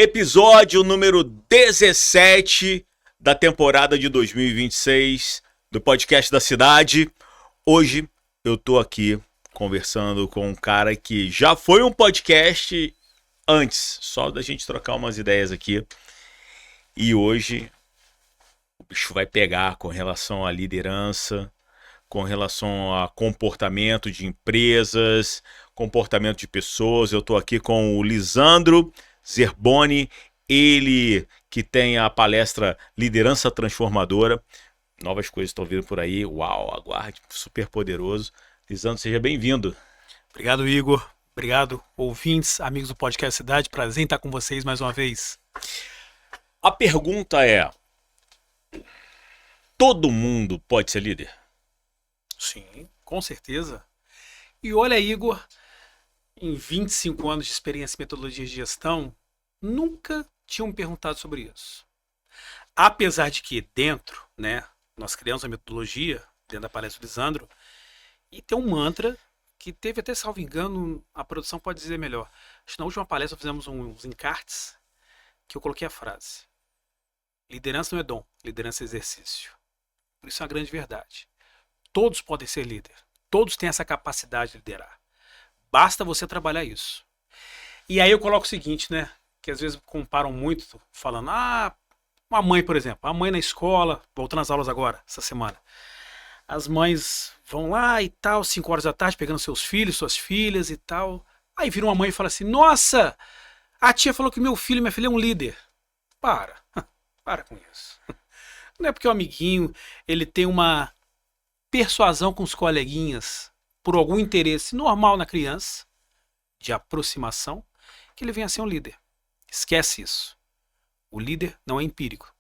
Episódio número 17 da temporada de 2026 do Podcast da Cidade. Hoje eu tô aqui conversando com um cara que já foi um podcast antes, só da gente trocar umas ideias aqui. E hoje o bicho vai pegar com relação à liderança, com relação a comportamento de empresas, comportamento de pessoas. Eu tô aqui com o Lisandro Zerboni, ele que tem a palestra Liderança Transformadora. Novas coisas estão vindo por aí. Uau, aguarde, super poderoso. Lisandro, seja bem-vindo. Obrigado, Igor. Obrigado, ouvintes, amigos do Podcast Cidade. Prazer em estar com vocês mais uma vez. A pergunta é: todo mundo pode ser líder? Sim, com certeza. E olha, Igor, em 25 anos de experiência em metodologia de gestão, nunca tinham me perguntado sobre isso. Apesar de que dentro, nós criamos a metodologia, dentro da palestra do Lisandro, e tem um mantra que teve até, salvo engano, a produção pode dizer melhor. Acho que na última palestra fizemos uns encartes que eu coloquei a frase: liderança não é dom, liderança é exercício. Por isso é uma grande verdade. Todos podem ser líder, todos têm essa capacidade de liderar. Basta você trabalhar isso. E aí eu coloco o seguinte, que às vezes comparam muito, falando, uma mãe, por exemplo, a mãe na escola, voltando às aulas agora, essa semana, as mães vão lá e tal, 5 horas da tarde, pegando seus filhos, suas filhas e tal, aí vira uma mãe e fala assim: nossa, a tia falou que meu filho, minha filha é um líder. Para com isso. Não é porque o amiguinho, ele tem uma persuasão com os coleguinhas por algum interesse normal na criança, de aproximação, que ele venha a ser um líder. Esquece isso. O líder não é empírico.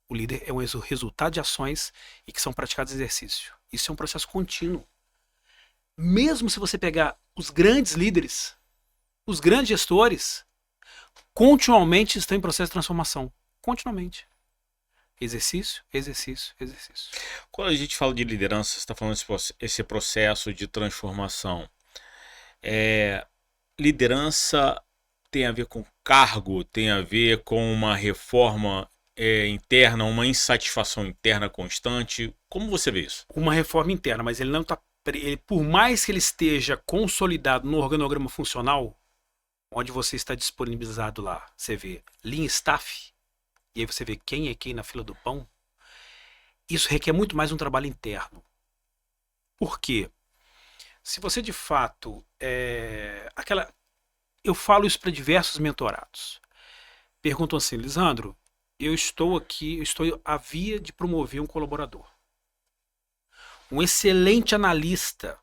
O líder é um resultado de ações e que são praticados em exercício. Isso é um processo contínuo. Mesmo se você pegar os grandes líderes, os grandes gestores, continuamente estão em processo de transformação. Continuamente. Exercício, exercício, exercício. Quando a gente fala de liderança, você está falando esse processo de transformação. Liderança tem a ver com cargo, tem a ver com uma reforma interna, uma insatisfação interna constante. Como você vê isso? Uma reforma interna, mas ele não está. Por mais que ele esteja consolidado no organograma funcional, onde você está disponibilizado lá, você vê Lean Staff, e aí você vê quem é quem na fila do pão, isso requer muito mais um trabalho interno. Por quê? Se você de fato eu falo isso para diversos mentorados. Perguntam assim: Lisandro, eu estou à via de promover um colaborador. Um excelente analista,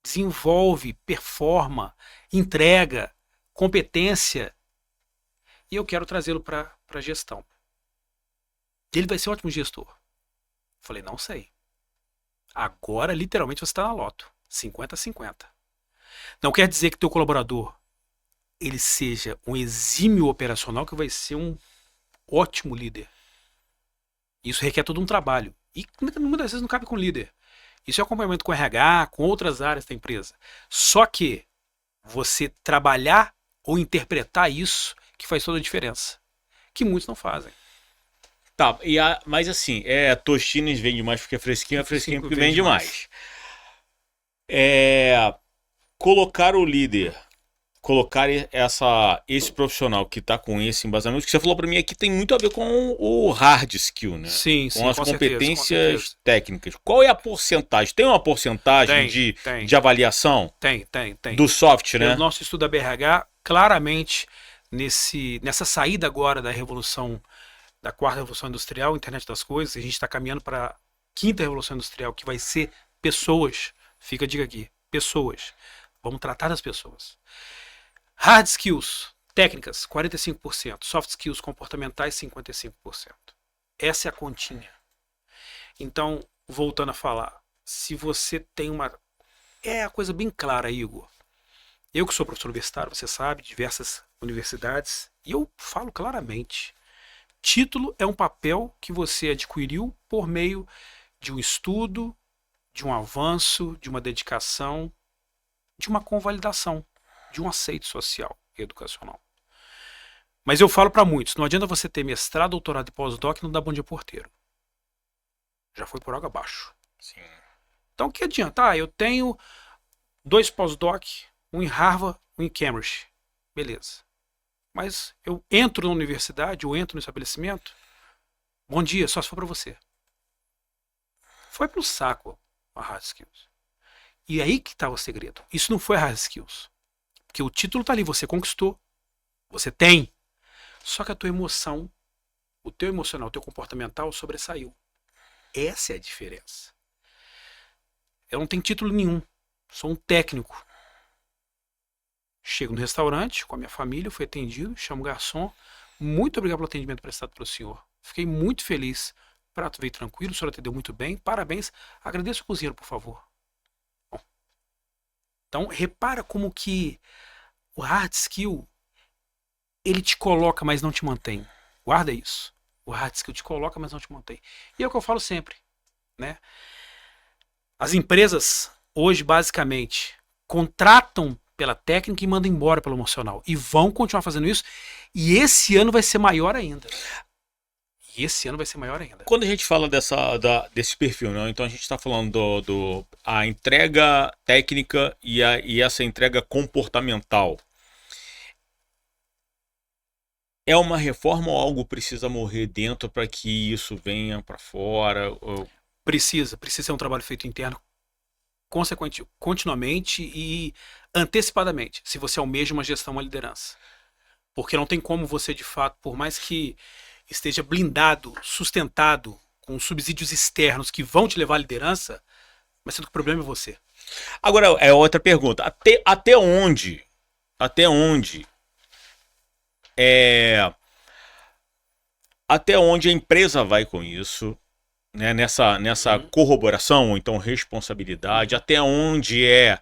desenvolve, performa, entrega, competência, e eu quero trazê-lo para a gestão. Ele vai ser um ótimo gestor. Falei, não sei. Agora, literalmente, você está na loto. 50-50. Não quer dizer que teu colaborador ele seja um exímio operacional que vai ser um ótimo líder. Isso requer todo um trabalho. E muitas vezes não cabe com o líder. Isso é acompanhamento com RH, com outras áreas da empresa. Só que você trabalhar ou interpretar isso que faz toda a diferença. Que muitos não fazem. Tá, mas assim, Tostines vende mais porque é fresquinho porque vende mais. Colocar o líder, colocar esse profissional que está com esse embasamento, que você falou para mim aqui, tem muito a ver com o hard skill, né? Sim, com as competências certeza. técnicas. Qual é a porcentagem? Tem uma porcentagem de avaliação? Tem. Do soft, né? O nosso estudo da BRH, claramente, nessa saída agora da revolução, da 4ª revolução industrial, internet das coisas, a gente está caminhando para a 5ª revolução industrial, que vai ser pessoas. Fica a dica aqui, pessoas. Vamos tratar das pessoas. Hard skills, técnicas, 45%. Soft skills comportamentais, 55%. Essa é a continha. Então, voltando a falar, se você tem uma... É a coisa bem clara, Igor. Eu que sou professor universitário, você sabe, diversas universidades, e eu falo claramente. Título é um papel que você adquiriu por meio de um estudo, de um avanço, de uma dedicação, de uma convalidação, de um aceito social e educacional. Mas eu falo para muitos, não adianta você ter mestrado, doutorado e pós-doc e não dar bom dia porteiro. Já foi por água abaixo. Sim. Então o que adianta? Eu tenho 2 pós-doc, um em Harvard, um em Cambridge. Beleza. Mas eu entro na universidade, eu entro no estabelecimento, bom dia, só se for para você. Foi pro saco a hard skills. E aí que tá o segredo. Isso não foi hard skills. Porque o título tá ali, você conquistou. Você tem. Só que a tua emoção, o teu emocional, o teu comportamental sobressaiu. Essa é a diferença. Eu não tenho título nenhum. Sou um técnico. Chego no restaurante com a minha família, fui atendido, chamo o garçom. Muito obrigado pelo atendimento prestado pelo senhor. Fiquei muito feliz. O prato veio tranquilo, o senhor atendeu muito bem. Parabéns. Agradeço o cozinheiro, por favor. Bom, então, repara como que o hard skill, ele te coloca, mas não te mantém. Guarda isso. O hard skill te coloca, mas não te mantém. E é o que eu falo sempre, né? As empresas, hoje, basicamente, contratam pela técnica e mandam embora pelo emocional. E vão continuar fazendo isso. E esse ano vai ser maior ainda. Quando a gente fala desse perfil, né? Então a gente está falando a entrega técnica e essa entrega comportamental. É uma reforma ou algo precisa morrer dentro para que isso venha para fora? Precisa ser um trabalho feito interno continuamente e antecipadamente, se você almeja uma gestão, uma liderança. Porque não tem como você, de fato, por mais que esteja blindado, sustentado, com subsídios externos que vão te levar à liderança, mas sendo que o problema é você. Agora, é outra pergunta. Até onde a empresa vai com isso, né? Nessa corroboração, ou então responsabilidade, até onde é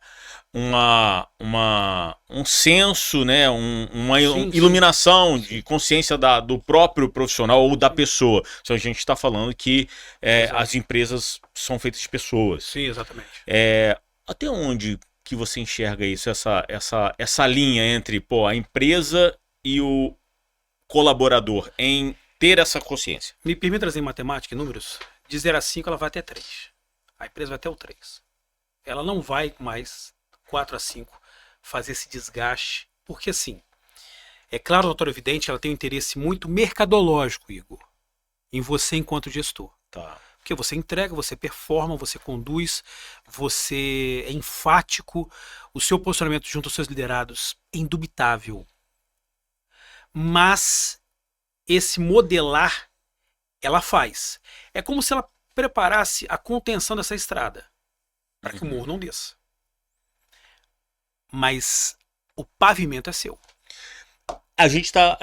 um senso, né? Uma iluminação de consciência do próprio profissional ou da pessoa. Então a gente está falando que as empresas são feitas de pessoas. Sim, exatamente. Até onde que você enxerga isso, essa linha entre a empresa e o colaborador em ter essa consciência? Me permite trazer em matemática e números? De 0 a 5 ela vai até 3. A empresa vai até o 3. Ela não vai mais 4 a 5 fazer esse desgaste, porque assim, é claro, doutor Evidente, ela tem um interesse muito mercadológico, Igor, em você enquanto gestor. Tá. Porque você entrega, você performa, você conduz, você é enfático, o seu posicionamento junto aos seus liderados é indubitável. Mas esse modelar ela faz. É como se ela preparasse a contenção dessa estrada para que o morro não desça. Mas o pavimento é seu. A gente tá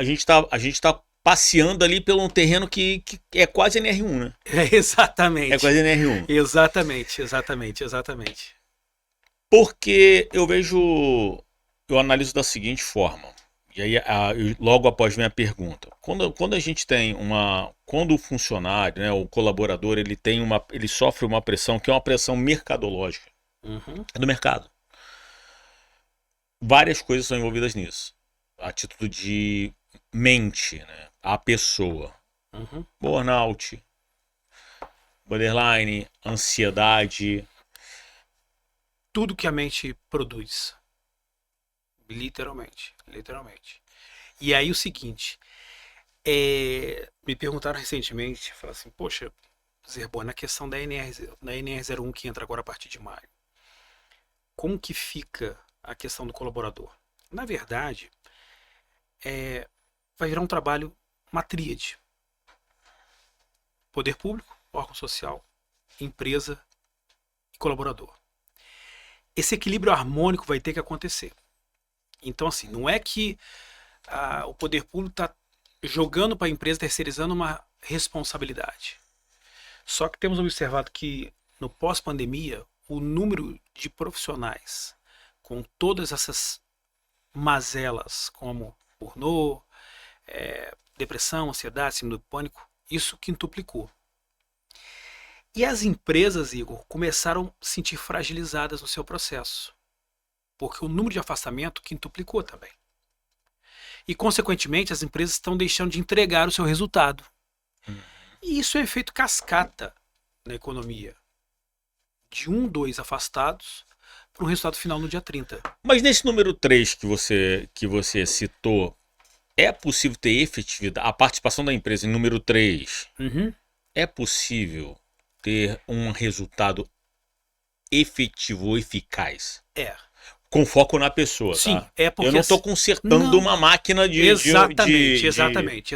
passeando ali pelo um terreno que é quase NR1, né? Exatamente. É quase NR1. Exatamente. Porque eu analiso da seguinte forma. E aí, logo após minha pergunta, quando a gente tem quando o funcionário, né, o colaborador, ele sofre uma pressão que é uma pressão mercadológica, é do mercado. Várias coisas são envolvidas nisso, a título de mente, né, a pessoa, burnout, borderline, ansiedade, tudo que a mente produz. Literalmente. E aí o seguinte, me perguntaram recentemente, falaram assim, poxa, Zerbo, na questão da NR01 que entra agora a partir de maio, como que fica a questão do colaborador? Na verdade, vai virar um trabalho, uma tríade. Poder público, órgão social, empresa e colaborador. Esse equilíbrio harmônico vai ter que acontecer. Então, assim, não é que o poder público está jogando para a empresa, terceirizando uma responsabilidade. Só que temos observado que no pós-pandemia, o número de profissionais com todas essas mazelas, como burnout, depressão, ansiedade, síndrome do pânico, isso quintuplicou. E as empresas, Igor, começaram a se sentir fragilizadas no seu processo. Porque o número de afastamento quintuplicou também. E, consequentemente, as empresas estão deixando de entregar o seu resultado. E isso é efeito cascata na economia. De 1, 2 afastados para um resultado final no dia 30. Mas nesse número 3 que você citou, é possível ter efetividade, a participação da empresa em número 3, é possível ter um resultado efetivo, eficaz? É. Com foco na pessoa, Sim, tá? é porque... Eu não estou consertando uma máquina de Exatamente.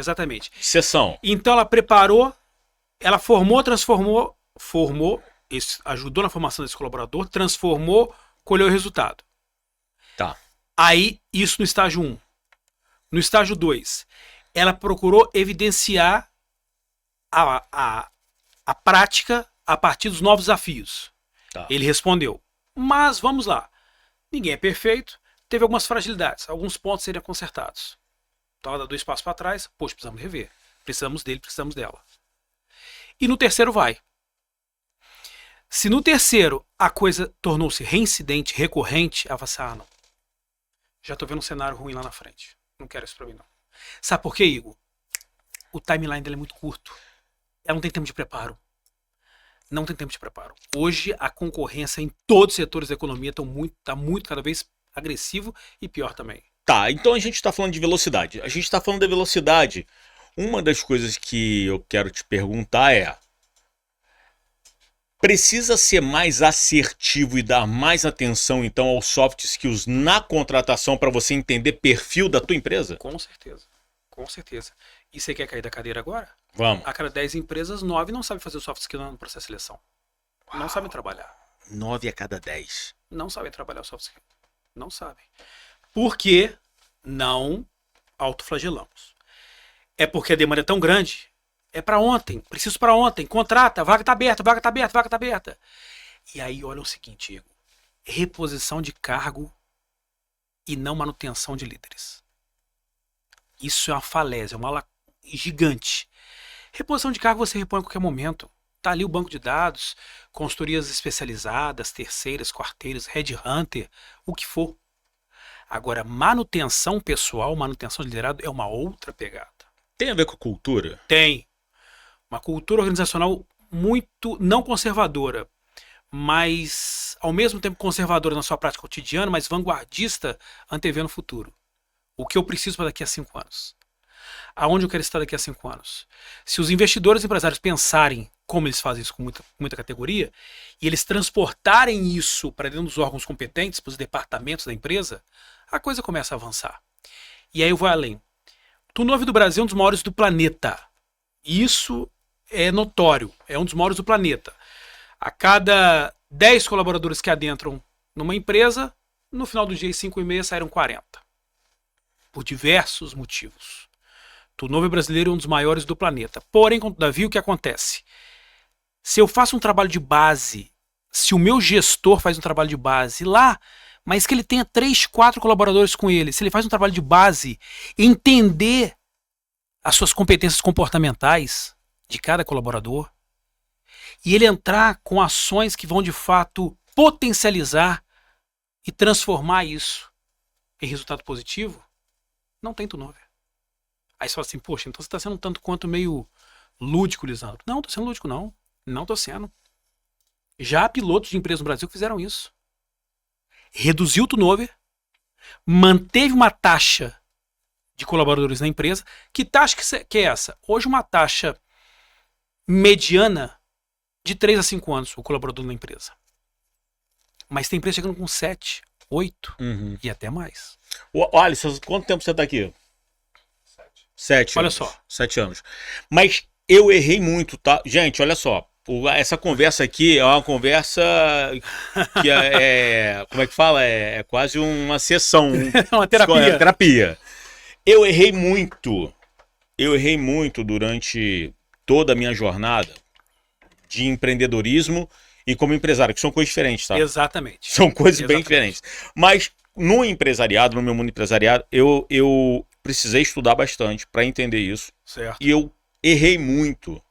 sessão. Então ela preparou, ela formou, transformou, ajudou na formação desse colaborador, transformou, colheu o resultado. Tá. Aí, isso no estágio 1. No estágio 2, ela procurou evidenciar a prática a partir dos novos desafios. Tá. Ele respondeu. Mas, vamos lá. Ninguém é perfeito, teve algumas fragilidades, alguns pontos seriam consertados. Então ela dá 2 passos para trás, poxa, precisamos rever. Precisamos dele, precisamos dela. E no terceiro vai. Se no terceiro a coisa tornou-se reincidente, recorrente, ela fala assim, não. Já tô vendo um cenário ruim lá na frente. Não quero isso pra mim, não. Sabe por quê, Igor? O timeline dele é muito curto. Ela não tem tempo de preparo. Não tem tempo de preparo. Hoje a concorrência em todos os setores da economia tá muito cada vez agressivo e pior também. Tá, então a gente está falando de velocidade. A gente está falando da velocidade. Uma das coisas que eu quero te perguntar é: precisa ser mais assertivo e dar mais atenção então aos soft skills na contratação para você entender perfil da tua empresa? Com certeza. Com certeza. E você quer cair da cadeira agora? Vamos. A cada 10 empresas, 9 não sabem fazer o soft skill no processo de seleção. Não sabem trabalhar. 9 a cada 10. Não sabem trabalhar o soft skill. Não sabem. Por que não autoflagelamos? É porque a demanda é tão grande. É para ontem. Preciso para ontem. Contrata. Vaga tá aberta, vaga tá aberta, vaga tá aberta. E aí olha o seguinte, Igor. Reposição de cargo e não manutenção de líderes. Isso é uma falésia, uma lacuna gigante. Reposição de cargo você repõe a qualquer momento. Tá ali o banco de dados, consultorias especializadas, terceiras, quarteiras, headhunter, o que for. Agora, manutenção pessoal, manutenção de liderado é uma outra pegada. Tem a ver com cultura? Tem. Uma cultura organizacional muito não conservadora, mas ao mesmo tempo conservadora na sua prática cotidiana, mas vanguardista, antevendo o futuro. O que eu preciso para daqui a 5 anos? Aonde eu quero estar daqui a 5 anos? Se os investidores empresários pensarem como eles fazem isso com muita categoria, e eles transportarem isso para dentro dos órgãos competentes, para os departamentos da empresa, a coisa começa a avançar. E aí eu vou além. O Tunove do Brasil é um dos maiores do planeta. Isso é notório, é um dos maiores do planeta. A cada 10 colaboradores que adentram numa empresa, no final do dia, 5,5 saíram 40. Por diversos motivos. Tunove brasileiro é um dos maiores do planeta. Porém, Davi, o que acontece? Se eu faço um trabalho de base, se o meu gestor faz um trabalho de base lá, mas que ele tenha 3, 4 colaboradores com ele, se ele faz um trabalho de base, entender as suas competências comportamentais de cada colaborador, e ele entrar com ações que vão de fato potencializar e transformar isso em resultado positivo, não tem Tunove. Aí você fala assim, poxa, então você está sendo um tanto quanto meio lúdico, Lisandro. Não, estou sendo lúdico, não. Não estou sendo. Já há pilotos de empresas no Brasil que fizeram isso. Reduziu o turnover, manteve uma taxa de colaboradores na empresa. Que taxa que é essa? Hoje uma taxa mediana de 3 a 5 anos o colaborador na empresa. Mas tem empresa chegando com 7, 8 e até mais. Alisson, quanto tempo você está aqui? 7 Olha anos. só. 7 anos. Mas eu errei muito, tá? Gente, olha só. Essa conversa aqui é uma conversa que como é que fala? É quase uma sessão. Uma terapia. Terapia. Eu errei muito. Eu errei muito durante toda a minha jornada de empreendedorismo e como empresário, que são coisas diferentes, tá? Exatamente. São coisas bem diferentes. Mas no empresariado, no meu mundo empresariado, eu precisei estudar bastante para entender isso. Certo. E eu errei muito.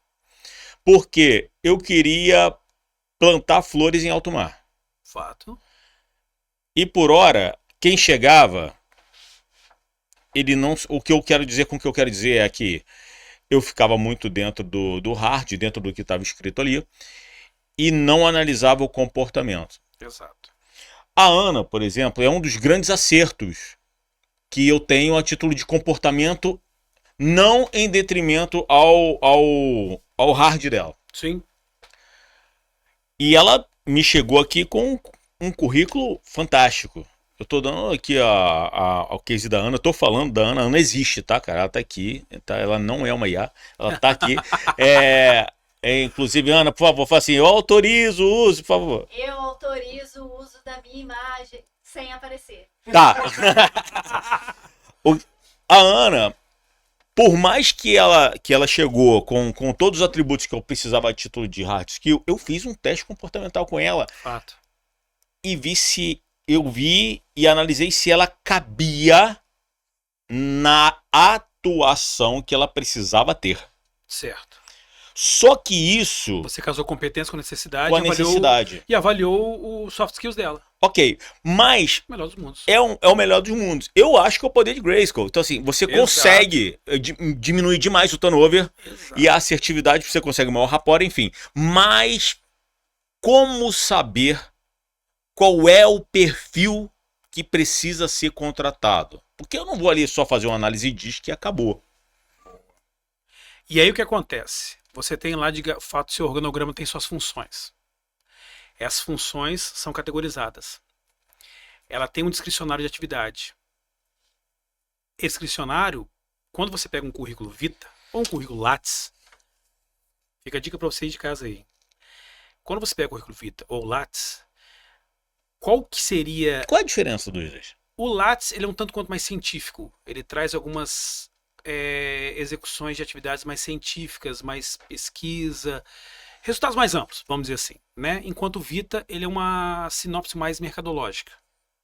Porque eu queria plantar flores em alto mar. Fato. E por hora, quem chegava ele não. O que eu quero dizer com o que eu quero dizer é que eu ficava muito dentro do hard, dentro do que estava escrito ali, e não analisava o comportamento. Exato. A Ana, por exemplo, é um dos grandes acertos que eu tenho a título de comportamento, não em detrimento ao hard dela. Sim. E ela me chegou aqui com um currículo fantástico. Eu tô dando aqui ao case da Ana, eu tô falando da Ana, a Ana existe, tá, cara? Ela tá aqui, tá? Ela não é uma IA, ela tá aqui. Inclusive, Ana, por favor, fala assim, eu autorizo o uso, por favor. Eu autorizo o uso da minha imagem sem aparecer. Tá. A Ana, por mais que ela chegou com todos os atributos que eu precisava a título de hard skill, eu fiz um teste comportamental com ela. Fato. E eu vi e analisei se ela cabia na atuação que ela precisava ter. Certo. Só que isso... Você casou competência com necessidade, com a necessidade. E avaliou os soft skills dela. Ok, mas... Melhor dos mundos. É o melhor dos mundos. Eu acho que é o poder de Grayskull. Então, assim, você consegue diminuir demais o turnover. Exato. E a assertividade, você consegue maior rapport, enfim. Mas como saber qual é o perfil que precisa ser contratado? Porque eu não vou ali só fazer uma análise e diz que acabou. E aí o que acontece? Você tem lá, de fato, seu organograma tem suas funções. Essas funções são categorizadas. Ela tem um discricionário de atividade. Esse discricionário, quando você pega um currículo Vita ou um currículo Lattes, fica a dica para vocês de casa aí. Quando você pega o currículo Vita ou Lattes, qual que seria... Qual é a diferença dos dois? O Lattes, ele é um tanto quanto mais científico. Ele traz algumas execuções de atividades mais científicas, mais pesquisa, resultados mais amplos, vamos dizer assim, né? Enquanto o Vita, ele é uma sinopse mais mercadológica,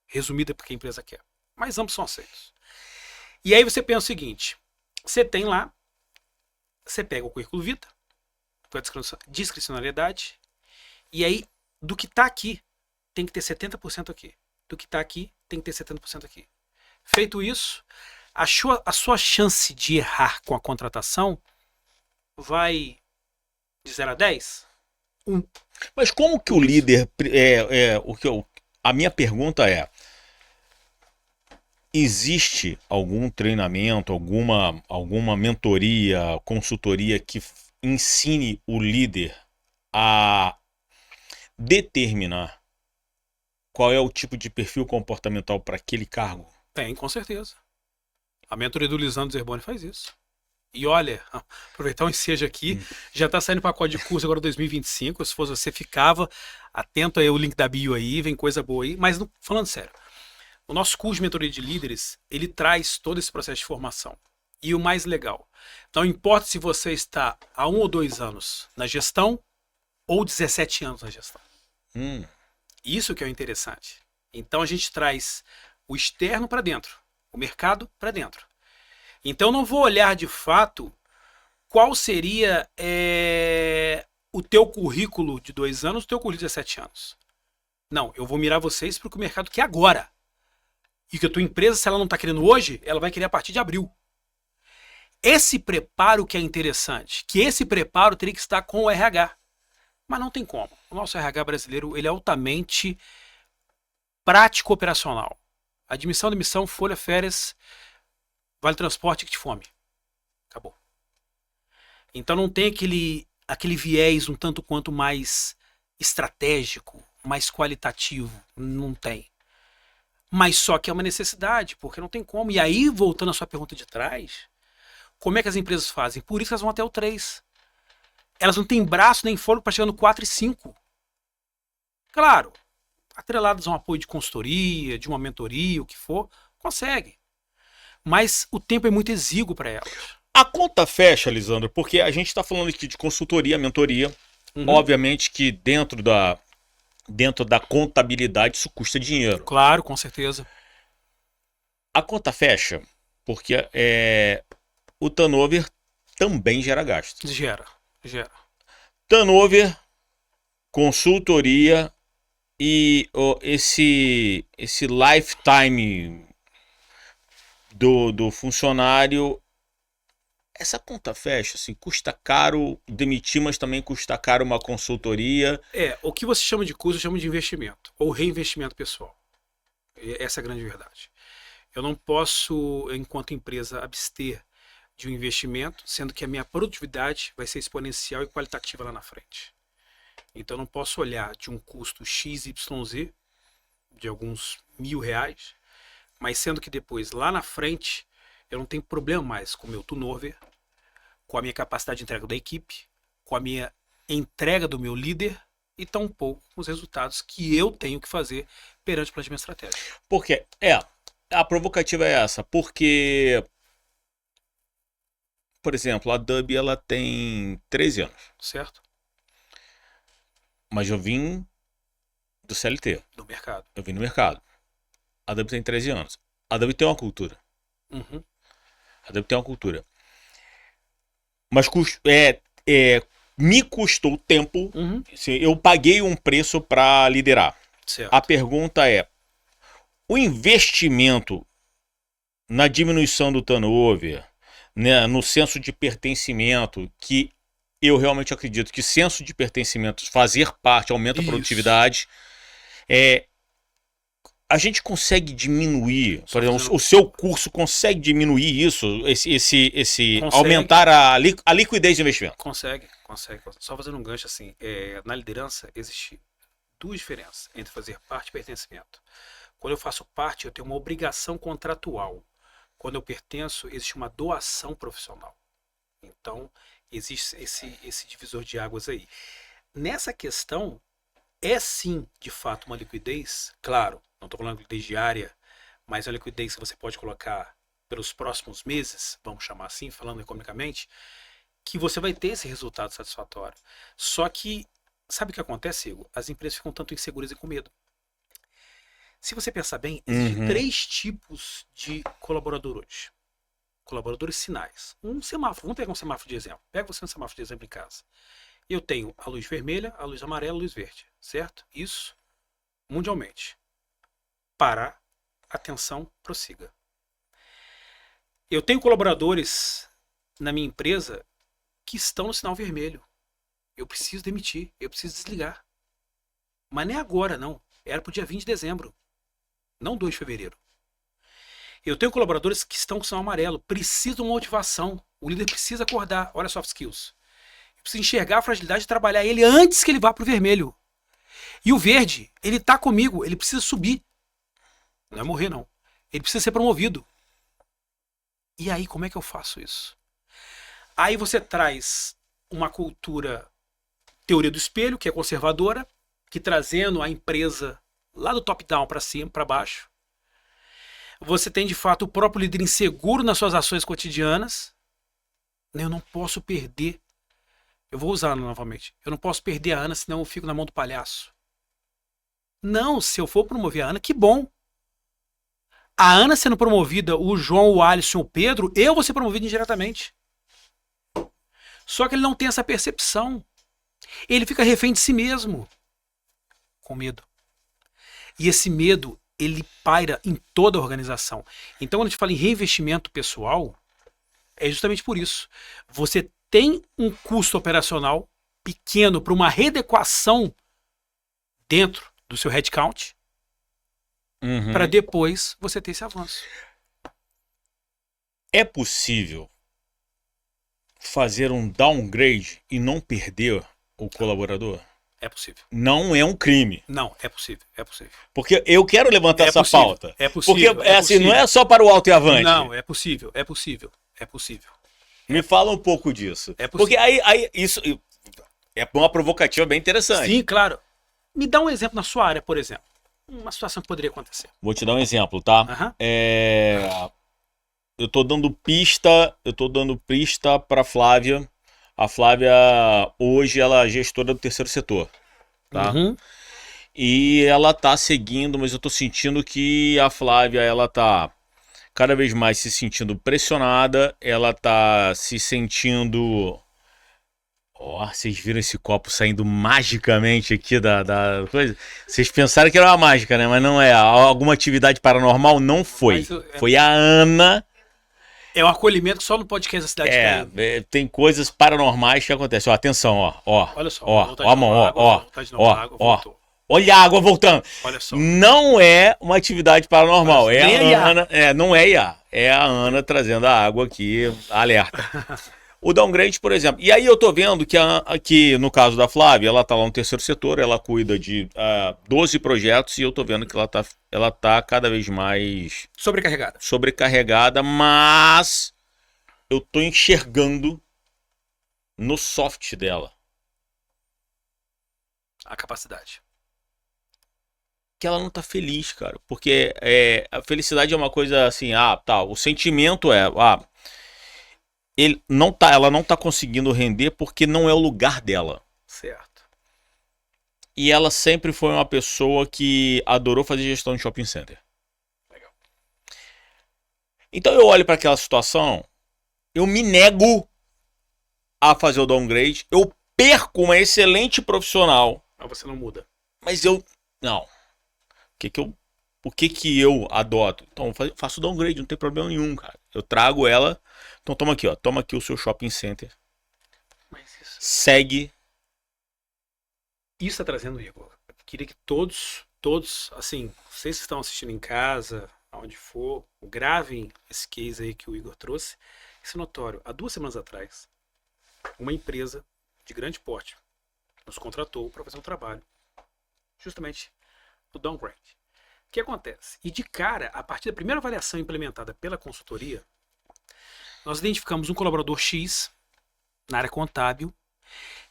resumida porque a empresa quer. Mas ambos são aceitos. E aí você pensa o seguinte, você tem lá, você pega o currículo Vita, com a discricionariedade, e aí do que está aqui, tem que ter 70% aqui. Do que está aqui, tem que ter 70% aqui. Feito isso, a sua chance de errar com a contratação vai de 0 a 10? 1. Mas como que o líder... a minha pergunta é... Existe algum treinamento, alguma mentoria, consultoria que ensine o líder a determinar qual é o tipo de perfil comportamental para aquele cargo? Tem, com certeza. A mentoria do Lisandro Zerboni faz isso. E olha, aproveitar o ensejo aqui, já está saindo pacote de curso agora 2025, se fosse você ficava atento aí o link da bio aí, vem coisa boa aí, mas falando sério, o nosso curso de mentoria de líderes, ele traz todo esse processo de formação. E o mais legal, não importa se você está há 1 ou 2 anos na gestão ou 17 anos na gestão. Isso que é o interessante. Então a gente traz o externo para dentro, o mercado para dentro. Então não vou olhar de fato qual seria o teu currículo de 2 anos, o teu currículo de 17 anos. Não, eu vou mirar vocês para o que o mercado quer agora. E que a tua empresa, se ela não está querendo hoje, ela vai querer a partir de abril. Esse preparo que é interessante, que esse preparo teria que estar com o RH. Mas não tem como. O nosso RH brasileiro, ele é altamente prático operacional. Admissão, demissão, folha, férias, vale transporte, que te fome. Acabou. Então não tem aquele viés um tanto quanto mais estratégico, mais qualitativo. Não tem. Mas só que é uma necessidade, porque não tem como. E aí, voltando à sua pergunta de trás, como é que as empresas fazem? Por isso que elas vão até o 3. Elas não têm braço nem fôlego para chegar no 4 e 5. Claro, atreladas a um apoio de consultoria, de uma mentoria, o que for, consegue. Mas o tempo é muito exíguo para elas. A conta fecha, Lisandro, porque a gente está falando aqui de consultoria, mentoria. Obviamente que dentro da contabilidade isso custa dinheiro. Claro, com certeza. A conta fecha porque o turnover também gera gastos. Gera. Turnover, consultoria e esse lifetime do funcionário, essa conta fecha, assim, custa caro demitir, mas também custa caro uma consultoria. O que você chama de custo, eu chamo de investimento, ou reinvestimento pessoal. Essa é a grande verdade. Eu não posso, enquanto empresa, abster de um investimento, sendo que a minha produtividade vai ser exponencial e qualitativa lá na frente. Então eu não posso olhar de um custo XYZ, de alguns R$1.000, mas sendo que depois, lá na frente, eu não tenho problema mais com o meu turnover, com a minha capacidade de entrega da equipe, com a minha entrega do meu líder e tampouco com os resultados que eu tenho que fazer perante o planejamento estratégico. Porque, a provocativa é essa, porque, por exemplo, a Dub, ela tem 13 anos, Certo? mas eu vim do CLT, Do mercado. eu vim no mercado. A Dub tem 13 anos. A Dub tem uma cultura. Uhum. A Dub tem uma cultura. Mas me custou tempo. Uhum. Assim, eu paguei um preço para liderar. Certo. A pergunta é: o investimento na diminuição do turnover, né, no senso de pertencimento, que eu realmente acredito que senso de pertencimento, fazer parte, aumenta a Isso. produtividade. A gente consegue diminuir, por exemplo, fazendo- o seu curso consegue diminuir isso, esse Consegue. aumentar a liquidez do investimento? Consegue. Só fazendo um gancho assim, na liderança existe duas diferenças entre fazer parte e pertencimento. Quando eu faço parte, eu tenho uma obrigação contratual. Quando eu pertenço, existe uma doação profissional. Então, existe esse divisor de águas aí. Nessa questão, é sim, de fato, uma liquidez, claro, não estou falando de liquidez diária, mas é uma liquidez que você pode colocar pelos próximos meses, vamos chamar assim, falando economicamente, que você vai ter esse resultado satisfatório. Só que, sabe o que acontece, Igor? As empresas ficam tanto inseguras e com medo. Se você pensar bem, existem 3 tipos de colaborador hoje. Colaboradores sinais. Um semáforo, vamos pegar um semáforo de exemplo. Pega você um semáforo de exemplo em casa. Eu tenho a luz vermelha, a luz amarela, a luz verde, certo? Isso mundialmente. Parar, atenção, prossiga. Eu tenho colaboradores na minha empresa que estão no sinal vermelho. Eu preciso demitir, eu preciso desligar. Mas não é agora, não. Era para o dia 20 de dezembro, não 2 de fevereiro. Eu tenho colaboradores que estão com sinal amarelo, precisam de uma motivação. O líder precisa acordar. Olha soft skills. Eu preciso enxergar a fragilidade e trabalhar ele antes que ele vá para o vermelho. E o verde, ele está comigo, ele precisa subir. Não é morrer, não. Ele precisa ser promovido. E aí, como é que eu faço isso? Aí você traz uma cultura, teoria do espelho, que é conservadora, que trazendo a empresa lá do top-down para cima, para baixo. Você tem, de fato, o próprio líder inseguro nas suas ações cotidianas. Eu não posso perder. Eu vou usar novamente. Eu não posso perder a Ana, senão eu fico na mão do palhaço. Não, se eu for promover a Ana, que bom. A Ana sendo promovida, o João, o Alisson, o Pedro, eu vou ser promovido indiretamente. Só que ele não tem essa percepção. Ele fica refém de si mesmo. Com medo. E esse medo, ele paira em toda a organização. Então, quando a gente fala em reinvestimento pessoal, é justamente por isso. Você tem um custo operacional pequeno para uma readequação dentro do seu headcount, para depois você ter esse avanço. É possível fazer um downgrade e não perder o colaborador? É possível. Não é um crime. Não, é possível. É possível. Porque eu quero levantar essa possível, pauta. É possível. Porque assim, não é só para o alto e avante. Não, é possível. É possível. É possível. Me fala um pouco disso. É possível. Porque aí isso é uma provocativa bem interessante. Sim, claro. Me dá um exemplo na sua área, por exemplo. Uma situação que poderia acontecer. Vou te dar um exemplo, tá? Aham. Eu tô dando pista para Flávia. A Flávia hoje ela é gestora do terceiro setor, tá? Uhum. E ela tá seguindo, mas eu tô sentindo que a Flávia ela tá cada vez mais se sentindo pressionada, ela tá se sentindo Ó, vocês viram esse copo saindo magicamente aqui da coisa? Vocês pensaram que era uma mágica, né? Mas não é. Alguma atividade paranormal não foi. Foi a Ana. É um acolhimento que só no podcast da cidade tem. Tem coisas paranormais que acontecem. Ó, atenção, ó. Olha só, ó a mão, ó. Olha a água voltando. Olha só. Não é uma atividade paranormal. É Nem a Ana. Não é IA. É a Ana trazendo a água aqui, alerta. O downgrade, por exemplo. E aí eu tô vendo que no caso da Flávia, ela tá lá no terceiro setor, ela cuida de 12 projetos e eu tô vendo que ela tá cada vez mais sobrecarregada, mas eu tô enxergando no soft dela A capacidade. que ela não tá feliz, cara. Porque a felicidade é uma coisa assim, o sentimento ela não tá conseguindo render porque não é o lugar dela. Certo. E ela sempre foi uma pessoa que adorou fazer gestão de shopping center. Legal. Então eu olho para aquela situação, eu me nego a fazer o downgrade, eu perco uma excelente profissional. Mas você não muda. Mas não. O que eu adoto? Então eu faço o downgrade, não tem problema nenhum, cara. Eu trago ela. Então toma aqui, ó. Toma aqui o seu shopping center. Mas isso... Segue. Isso tá trazendo, Igor. Eu queria que todos, assim, vocês que estão assistindo em casa, aonde for, gravem esse case aí que o Igor trouxe. Isso é notório. Há 2 semanas atrás, uma empresa de grande porte nos contratou para fazer um trabalho justamente no downgrade. O que acontece? E de cara, a partir da primeira avaliação implementada pela consultoria, nós identificamos um colaborador X na área contábil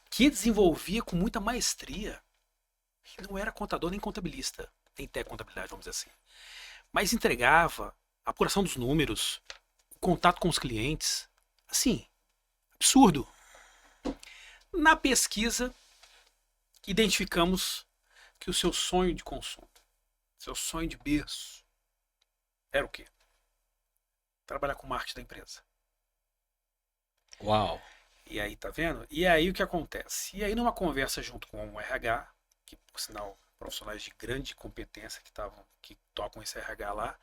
que desenvolvia com muita maestria, que não era contador nem contabilista, nem técnico contabilidade, vamos dizer assim, mas entregava a apuração dos números, o contato com os clientes, assim, absurdo. Na pesquisa, identificamos que o seu sonho de consumo, seu sonho de berço, era o quê? Trabalhar com marketing da empresa. Uau. E aí, tá vendo? E aí o que acontece? E aí numa conversa junto com o RH, que por sinal, profissionais de grande competência que tocam esse RH lá,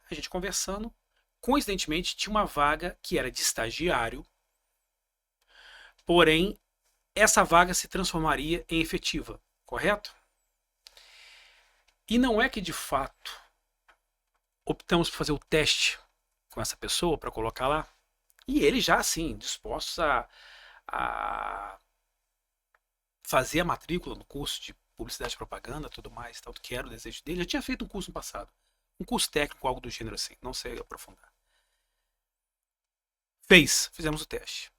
a gente conversando, coincidentemente tinha uma vaga que era de estagiário, porém essa vaga se transformaria em efetiva, correto? E não é que de fato optamos por fazer o teste com essa pessoa para colocar lá, e ele já assim, dispostos a fazer a matrícula no curso de publicidade e propaganda, tudo mais, tal, que era o desejo dele. Já tinha feito um curso no passado, um curso técnico, algo do gênero assim, não sei aprofundar. Fizemos o teste.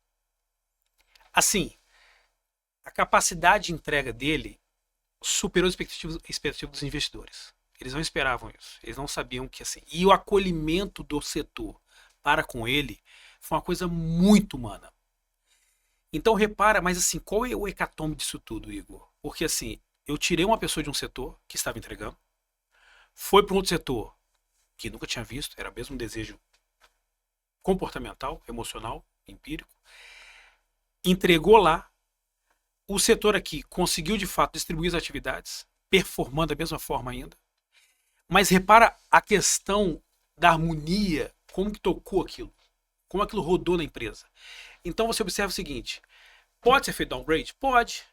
Assim, a capacidade de entrega dele superou as expectativas dos investidores. Eles não esperavam isso. Eles não sabiam que assim. E o acolhimento do setor para com ele foi uma coisa muito humana. Então repara, mas assim, qual é o hecatombe disso tudo, Igor? Porque assim, eu tirei uma pessoa de um setor que estava entregando, foi para um outro setor que nunca tinha visto, era mesmo um desejo comportamental, emocional, empírico, entregou lá. O setor aqui conseguiu de fato distribuir as atividades, performando da mesma forma ainda. Mas repara a questão da harmonia, como que tocou aquilo, como aquilo rodou na empresa. Então você observa o seguinte, pode ser feito downgrade? Pode.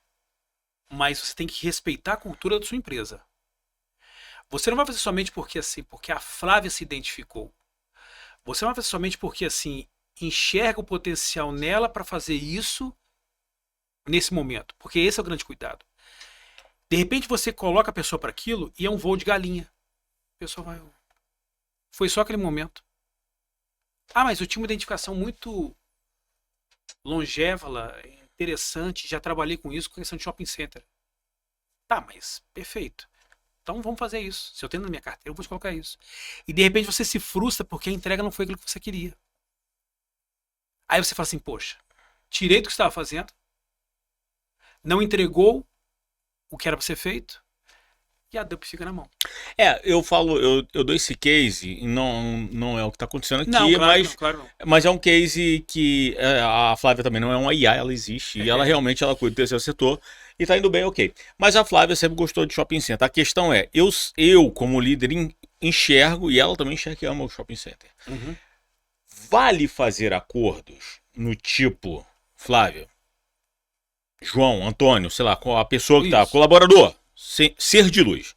Mas você tem que respeitar a cultura da sua empresa. Você não vai fazer somente porque assim, porque a Flávia se identificou. Você não vai fazer somente porque assim, enxerga o potencial nela para fazer isso nesse momento, porque esse é o grande cuidado. De repente você coloca a pessoa para aquilo e é um voo de galinha. A pessoa vai... Foi só aquele momento. Mas eu tinha uma identificação muito longeva, interessante, já trabalhei com isso, com questão de shopping center. Tá, mas perfeito. Então vamos fazer isso. Se eu tenho na minha carteira, eu vou te colocar isso. E de repente você se frustra porque a entrega não foi aquilo que você queria. Aí você fala assim, poxa, tirei do que você estava fazendo, não entregou o que era para ser feito, e a DUP fica na mão. Eu falo, eu dou esse case, e não é o que está acontecendo aqui, Não, claro, mas, não, claro não. mas é um case que a Flávia também não é uma IA, ela existe, e ela realmente ela cuida do terceiro setor, e tá indo bem, ok. Mas a Flávia sempre gostou de shopping center. A questão é, eu como líder enxergo, e ela também enxerga que ama o shopping center. Uhum. Vale fazer acordos no tipo, Flávia, João, Antônio, sei lá, com a pessoa que tá, Isso. colaborador, ser de luz.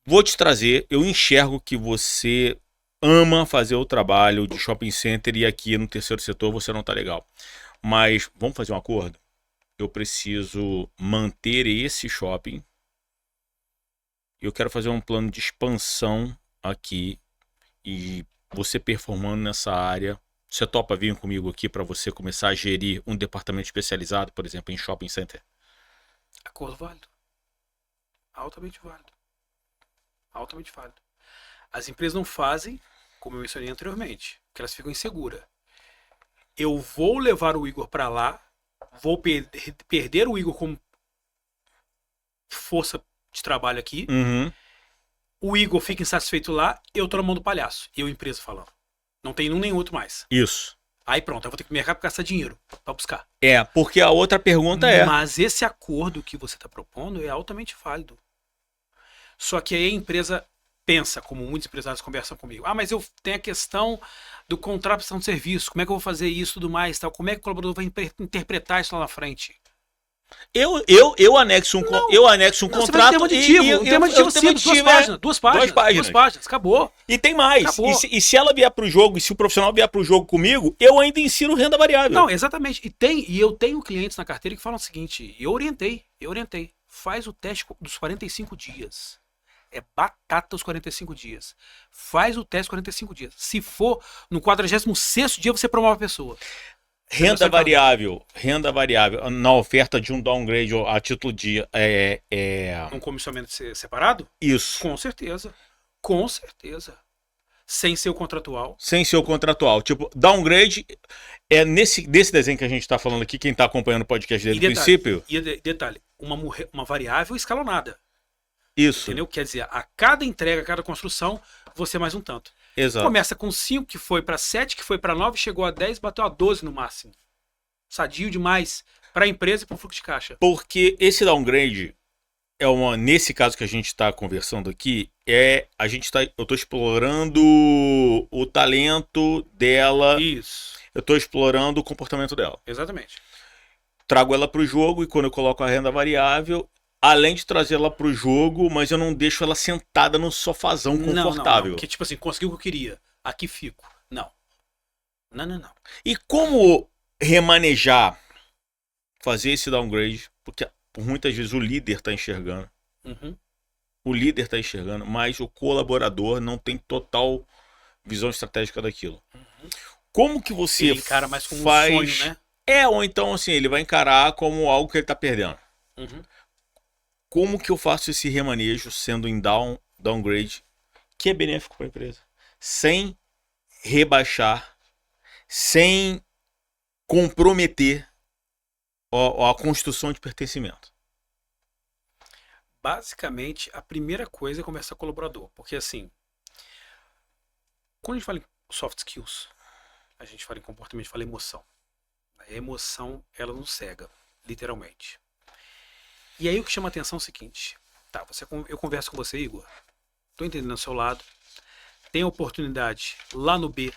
Vou te trazer, eu enxergo que você ama fazer o trabalho de shopping center e aqui no terceiro setor você não tá legal. Mas vamos fazer um acordo? Eu preciso manter esse shopping. Eu quero fazer um plano de expansão aqui e você performando nessa área. Você topa vir comigo aqui para você começar a gerir um departamento especializado, por exemplo, em shopping center? Acordo válido. Altamente válido. Altamente válido. As empresas não fazem, como eu mencionei anteriormente, porque elas ficam inseguras. Eu vou levar o Igor para lá, vou perder o Igor como força de trabalho aqui, Uhum. o Igor fica insatisfeito lá, eu tô na mão do palhaço. Eu, empresa, falando. Não tem um nem outro mais. Isso. Aí pronto, eu vou ter que ir no mercado pra gastar dinheiro pra buscar. Porque a outra pergunta é... Mas esse acordo que você está propondo é altamente válido. Só que aí a empresa pensa, como muitos empresários conversam comigo, mas eu tenho a questão do contrato de prestação de serviço, como é que eu vou fazer isso e tudo mais, tal, como é que o colaborador vai interpretar isso lá na frente? Eu anexo um Não, você vai contrato ter um tema aditivo simples, duas páginas, acabou. E tem mais. Acabou. E se ela vier pro jogo, e se o profissional vier pro jogo comigo, eu ainda ensino renda variável. Não, exatamente. E eu tenho clientes na carteira que falam o seguinte, eu orientei. Faz o teste dos 45 dias. É batata os 45 dias. Faz o teste 45 dias. Se for no 46º dia, você promove a pessoa. Renda variável na oferta de um downgrade a título de... Um comissionamento separado? Isso. Com certeza. Com certeza. Sem ser o contratual. Sem ser o contratual. Tipo, downgrade desse desenho que a gente tá falando aqui, quem tá acompanhando o podcast desde o princípio... E detalhe, uma variável escalonada. Isso. Entendeu? Quer dizer, a cada entrega, a cada construção, você mais um tanto. Exato. Começa com 5, que foi para 7, que foi para 9, chegou a 10, bateu a 12 no máximo. Sadio demais para a empresa e para o fluxo de caixa. Porque esse downgrade, nesse caso que a gente está conversando aqui, eu estou explorando o talento dela. Isso. Eu estou explorando o comportamento dela. Exatamente. Trago ela para o jogo e quando eu coloco a renda variável, além de trazer ela pro jogo, mas eu não deixo ela sentada no sofazão confortável. Não. Que tipo assim, conseguiu o que eu queria. Aqui fico. Não. E como remanejar, fazer esse downgrade, porque muitas vezes o líder tá enxergando. Uhum. O líder tá enxergando, mas o colaborador não tem total visão estratégica daquilo. Uhum. Como que você ele encara mais como faz... um sonho, né? Ou então assim, ele vai encarar como algo que ele tá perdendo. Uhum. Como que eu faço esse remanejo sendo em downgrade que é benéfico para a empresa? Sem rebaixar, sem comprometer a construção de pertencimento. Basicamente, a primeira coisa é conversar com o colaborador. Porque assim, quando a gente fala em soft skills, a gente fala em comportamento, a gente fala em emoção. A emoção, ela nos cega, literalmente. E aí o que chama a atenção é o seguinte, tá, eu converso com você, Igor, tô entendendo do seu lado, tem oportunidade lá no B,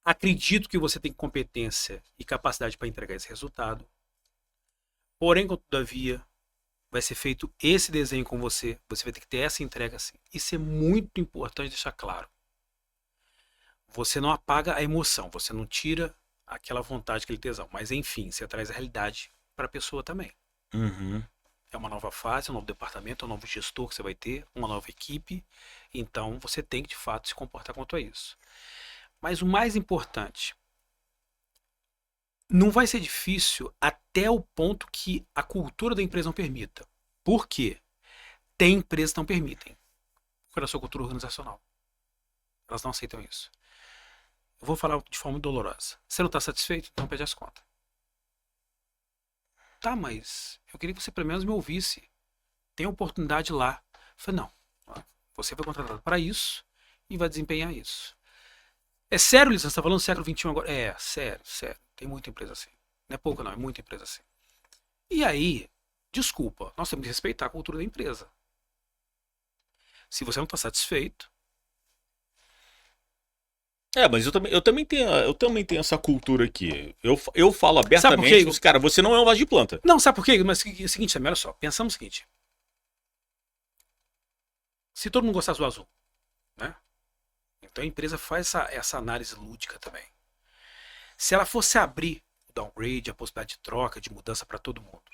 acredito que você tem competência e capacidade para entregar esse resultado, porém, todavia, vai ser feito esse desenho com você vai ter que ter essa entrega assim. Isso é muito importante deixar claro. Você não apaga a emoção, você não tira aquela vontade, aquele tesão, mas enfim, você traz a realidade para a pessoa também. Uhum. É uma nova fase, um novo departamento, um novo gestor que você vai ter, uma nova equipe. Então você tem que de fato se comportar quanto a isso. Mas o mais importante, não vai ser difícil até o ponto que a cultura da empresa não permita. Por quê? Tem empresas que não permitem. Por a sua cultura organizacional. Elas não aceitam isso. Eu vou falar de forma dolorosa. Você não está satisfeito? Então pede as contas. Tá, mas eu queria que você pelo menos me ouvisse. tem oportunidade lá. Eu falei, não, você foi contratado para isso e vai desempenhar isso. É sério, Lisa, você está falando do século XXI agora? É, sério. Tem muita empresa assim. Não é pouca não, é muita empresa assim. E aí, desculpa, nós temos que respeitar a cultura da empresa. Se você não está satisfeito... Mas eu também tenho essa cultura aqui. Eu falo Sabe por abertamente, quê? cara, você não é um vaso de planta. Não, sabe por quê? Mas é o seguinte, Samir, olha só, pensamos o seguinte. Se todo mundo gostasse do azul, né? Então a empresa faz essa análise lúdica também. Se ela fosse abrir o downgrade, a possibilidade de troca, de mudança para todo mundo.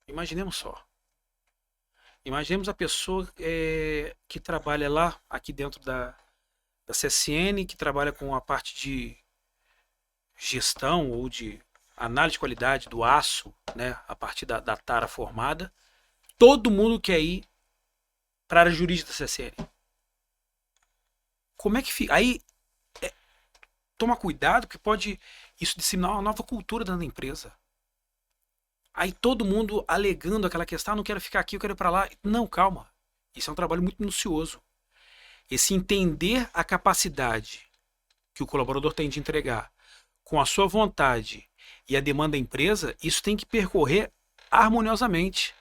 Imaginemos só. Imaginemos a pessoa que trabalha lá, aqui dentro da CSN, que trabalha com a parte de gestão ou de análise de qualidade do aço, né, a partir da tara formada. Todo mundo quer ir para a área jurídica da CSN. Como é que fica? Aí, toma cuidado, que pode isso disseminar uma nova cultura dentro da empresa. Aí todo mundo alegando aquela questão, não quero ficar aqui, eu quero ir para lá. Não, calma. Isso é um trabalho muito minucioso. Esse entender a capacidade que o colaborador tem de entregar com a sua vontade e a demanda da empresa, isso tem que percorrer harmoniosamente.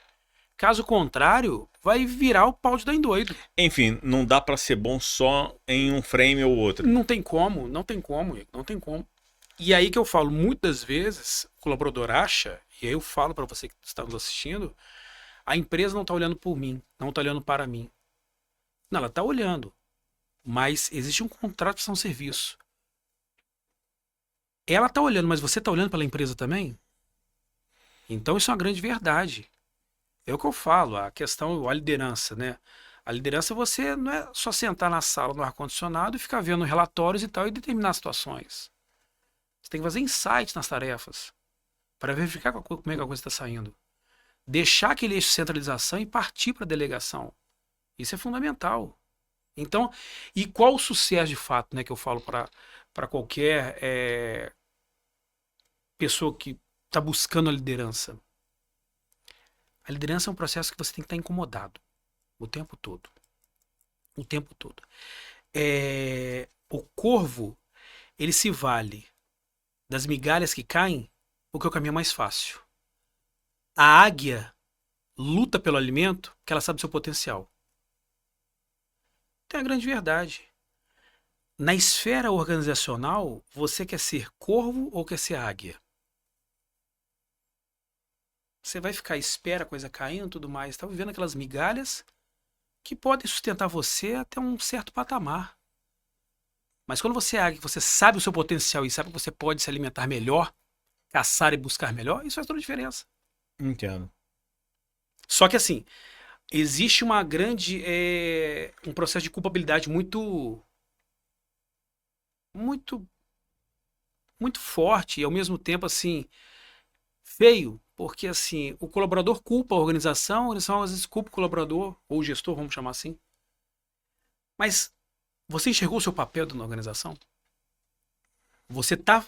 Caso contrário, vai virar o pau de dar em doido. Enfim, não dá pra ser bom só em um frame ou outro. Não tem como. E aí que eu falo, muitas vezes, o colaborador acha, e aí eu falo para você que está nos assistindo, a empresa não está olhando por mim, não está olhando para mim. Não, ela está olhando. Mas existe um contrato de prestação de serviço. Ela está olhando, mas você está olhando pela empresa também? Então isso é uma grande verdade. É o que eu falo, a questão, a liderança, né? A liderança você não é só sentar na sala no ar-condicionado e ficar vendo relatórios e tal e determinar situações. Você tem que fazer insight nas tarefas para verificar como é que a coisa está saindo. Deixar aquele eixo de centralização e partir para a delegação. Isso é fundamental. Então, e qual o sucesso de fato, né, que eu falo para qualquer pessoa que está buscando a liderança? A liderança é um processo que você tem que estar incomodado o tempo todo. O tempo todo. O corvo, ele se vale das migalhas que caem porque o caminho é mais fácil. A águia luta pelo alimento porque ela sabe do seu potencial. Tem a grande verdade. Na esfera organizacional, você quer ser corvo ou quer ser águia? Você vai ficar à espera, a coisa caindo e tudo mais. Está vivendo aquelas migalhas que podem sustentar você até um certo patamar. Mas quando você é águia, você sabe o seu potencial e sabe que você pode se alimentar melhor, caçar e buscar melhor, isso faz toda a diferença. Entendo. Só que assim, existe uma grande um processo de culpabilidade muito forte e ao mesmo tempo assim feio, porque assim o colaborador culpa a organização às vezes culpa o colaborador ou o gestor, vamos chamar assim. Mas você enxergou o seu papel na organização? Você tá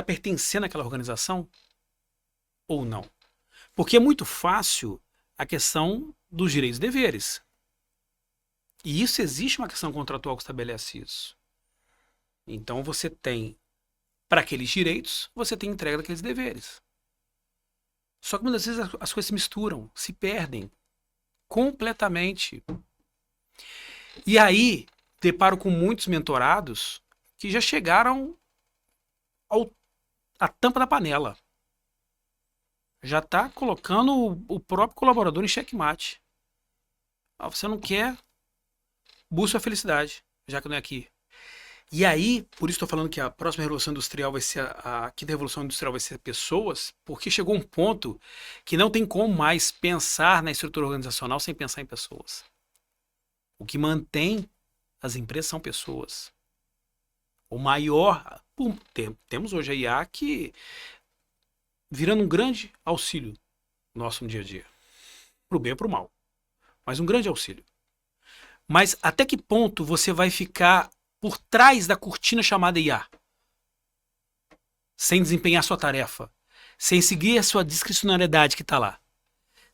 pertencendo àquela organização ou não? Porque é muito fácil a questão dos direitos e deveres. E isso existe uma questão contratual que estabelece isso. Então você tem, para aqueles direitos, você tem entrega daqueles deveres. Só que muitas vezes as coisas se misturam, se perdem completamente. E aí, deparo com muitos mentorados que já chegaram à tampa da panela. Já está colocando o próprio colaborador em xeque-mate. Você não quer, busca a felicidade, já que não é aqui. E aí, por isso estou falando que a próxima revolução industrial vai ser a quinta revolução industrial vai ser pessoas, porque chegou um ponto que não tem como mais pensar na estrutura organizacional sem pensar em pessoas. O que mantém as empresas são pessoas. O maior, temos hoje a IA que virando um grande auxílio nosso no dia a dia. Pro bem ou pro mal. Mas um grande auxílio. Mas até que ponto você vai ficar por trás da cortina chamada IA? Sem desempenhar sua tarefa. Sem seguir a sua discricionariedade que está lá.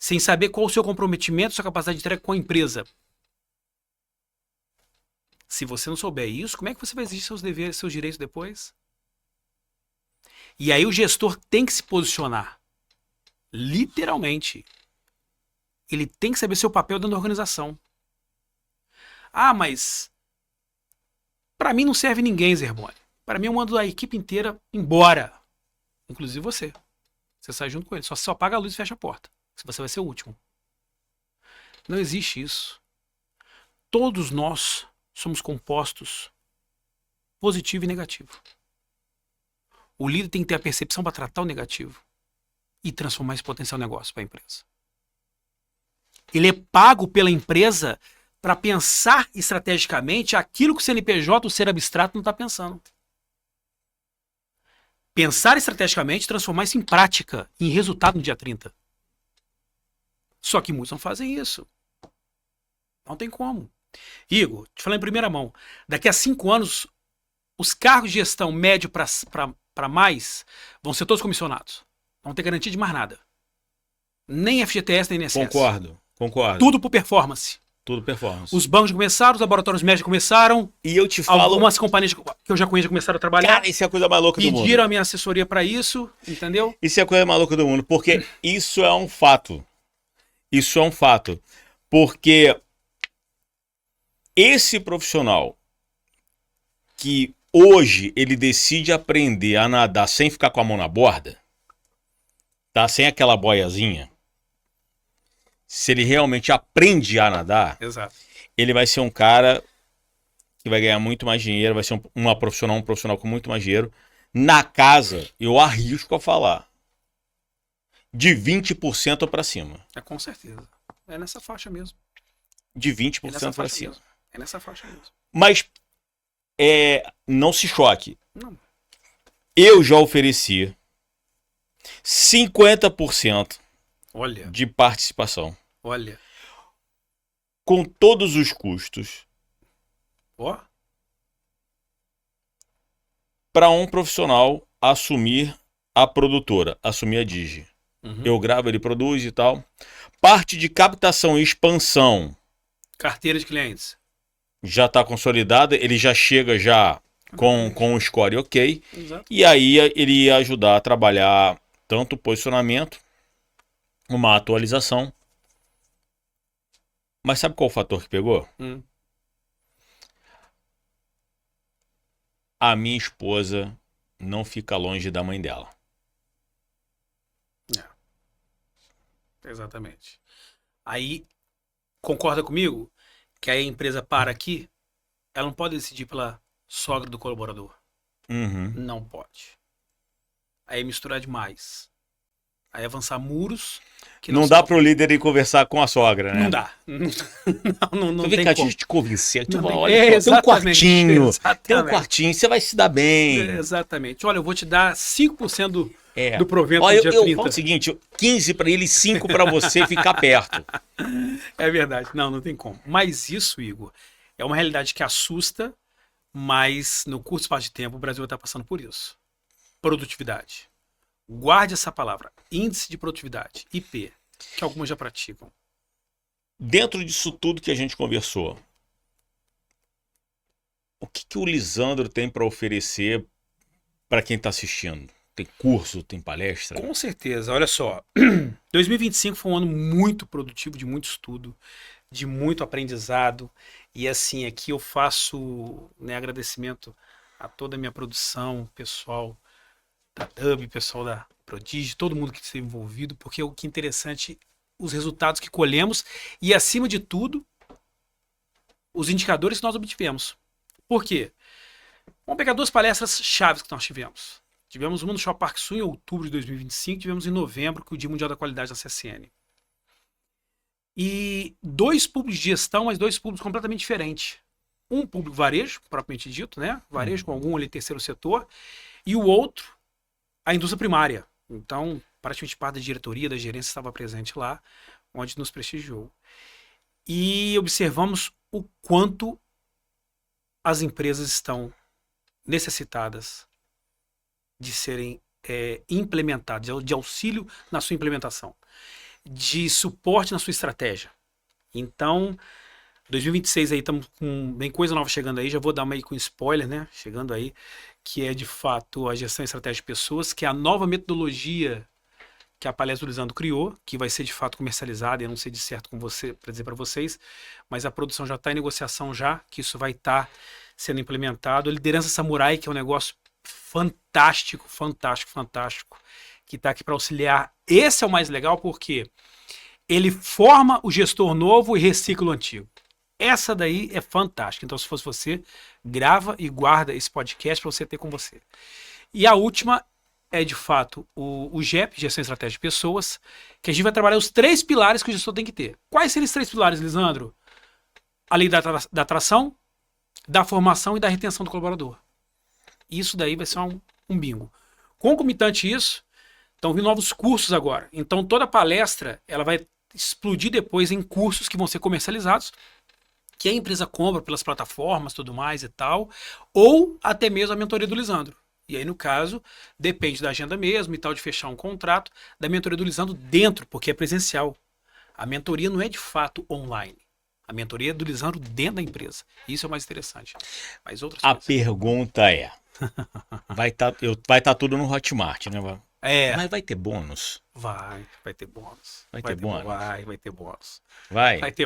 sem saber qual o seu comprometimento, sua capacidade de entrega com a empresa. Se você não souber isso, como é que você vai exigir seus deveres, seus direitos depois? E aí o gestor tem que se posicionar. Literalmente. Ele tem que saber seu papel dentro da organização. Ah, mas para mim não serve ninguém, Zerboni. Para mim eu mando a equipe inteira embora. Inclusive você. Você sai junto com ele. Só apaga a luz e fecha a porta. Se você vai ser o último. Não existe isso. Todos nós somos compostos positivo e negativo. O líder tem que ter a percepção para tratar o negativo e transformar esse potencial negócio para a empresa. Ele é pago pela empresa para pensar estrategicamente aquilo que o CNPJ, o ser abstrato, não está pensando. Pensar estrategicamente, transformar isso em prática, em resultado no dia 30. Só que muitos não fazem isso. Não tem como. Igor, te falando em primeira mão, daqui a 5 anos, os cargos de gestão médio para mais vão ser todos comissionados. Não tem garantia de mais nada. Nem FGTS, nem INSS. Concordo. Tudo por performance. Tudo performance. Os bancos começaram, os laboratórios médicos começaram. E eu te falo... Algumas companhias que eu já conheço começaram a trabalhar. Cara, isso é a coisa mais louca do mundo. Pediram a minha assessoria para isso, entendeu? Isso é a coisa mais louca do mundo, porque isso é um fato. Isso é um fato. Porque esse profissional que hoje ele decide aprender a nadar sem ficar com a mão na borda, tá? Sem aquela boiazinha. Se ele realmente aprende a nadar, Exato. ele vai ser um cara que vai ganhar muito mais dinheiro, vai ser um profissional com muito mais dinheiro. Na casa, eu arrisco a falar, de 20% para cima. É, com certeza. É nessa faixa mesmo. De É 20% nessa para faixa cima. mesmo. É nessa faixa mesmo. Mas não se choque. Não. Eu já ofereci 50% Olha, de participação, olha. com todos os custos, Ó, para um profissional assumir a produtora, assumir a Digi. uhum. Eu gravo, ele produz e tal. Parte de captação e expansão Carteira de clientes. já está consolidada, ele já chega já com o score ok. Exato. E aí ele ia ajudar a trabalhar tanto o posicionamento, uma atualização. Mas sabe qual o fator que pegou? A minha esposa não fica longe da mãe dela. Exatamente. Aí, concorda comigo que aí a empresa para aqui, ela não pode decidir pela sogra do colaborador. Uhum. Não pode. Aí misturar demais. Aí avançar muros que Não dá pro líder ir conversar com a sogra, né? Não dá. Não Vem tem cá, como. deixa eu te convencer. Tu Não vai, tem- olha só, tem um exatamente, quartinho. exatamente. Tem um quartinho, você vai se dar bem. Exatamente. Olha, eu vou te dar 5% É. do provento Olha, no dia eu 30. falo o seguinte, 15 para ele, 5 para você ficar perto. É verdade. Não tem como. Mas isso, Igor, é uma realidade que assusta, mas no curto espaço de tempo o Brasil vai estar passando por isso. Produtividade. Guarde essa palavra. Índice de produtividade. IP. Que algumas já praticam. Dentro disso tudo que a gente conversou, o que o Lisandro tem para oferecer para quem está assistindo? Tem curso, tem palestra? Com certeza. Olha só. 2025 foi um ano muito produtivo, de muito estudo, de muito aprendizado. E assim, aqui eu faço, né, agradecimento a toda a minha produção, pessoal da Dub, pessoal da Prodigy, todo mundo que esteve envolvido, porque o que é interessante, os resultados que colhemos e, acima de tudo, os indicadores que nós obtivemos. Por quê? Vamos pegar 2 palestras chaves que nós tivemos. Tivemos uma no Shop Park Sul em outubro de 2025, tivemos em novembro, que é o Dia Mundial da Qualidade da CSN. E 2 públicos de gestão, mas 2 públicos completamente diferentes. Um público varejo, propriamente dito, né? Varejo com algum ali terceiro setor, e o outro, a indústria primária. Então, praticamente parte da diretoria, da gerência estava presente lá, onde nos prestigiou. E observamos o quanto as empresas estão necessitadas de serem implementadas, de auxílio na sua implementação. de suporte na sua estratégia. Então, 2026 aí, estamos com bem coisa nova chegando aí, já vou dar meio com spoiler, né? Chegando aí, que é de fato a gestão e estratégia de pessoas, que é a nova metodologia que a Palestra do Lisandro criou, que vai ser de fato comercializada, eu não sei de certo com você para dizer para vocês, mas a produção já está em negociação já, que isso vai estar sendo implementado. A liderança samurai, que é um negócio fantástico, que está aqui para auxiliar. Esse é o mais legal porque ele forma o gestor novo e recicla o antigo. Essa daí é fantástica. Então, se fosse você, grava e guarda esse podcast para você ter com você. E a última é, de fato, o GEP, Gestão e Estratégia de Pessoas, que a gente vai trabalhar os 3 pilares que o gestor tem que ter. Quais seriam os 3 pilares, Lisandro? A lei da atração, da formação e da retenção do colaborador. Isso daí vai ser um bingo. Concomitante isso, estão vindo novos cursos agora. Então, toda palestra ela vai explodir depois em cursos que vão ser comercializados, que a empresa compra pelas plataformas, tudo mais e tal, ou até mesmo a mentoria do Lisandro. E aí, no caso, depende da agenda mesmo e tal, de fechar um contrato, da mentoria do Lisandro dentro, porque é presencial. A mentoria não é de fato online. A mentoria é do Lisandro dentro da empresa. Isso é o mais interessante. Mas outras A coisas. pergunta é: vai tá tudo no Hotmart, né? É, Mas vai ter bônus? vai ter bônus. Vai ter bônus? Vai ter bônus. Vai? Vai ter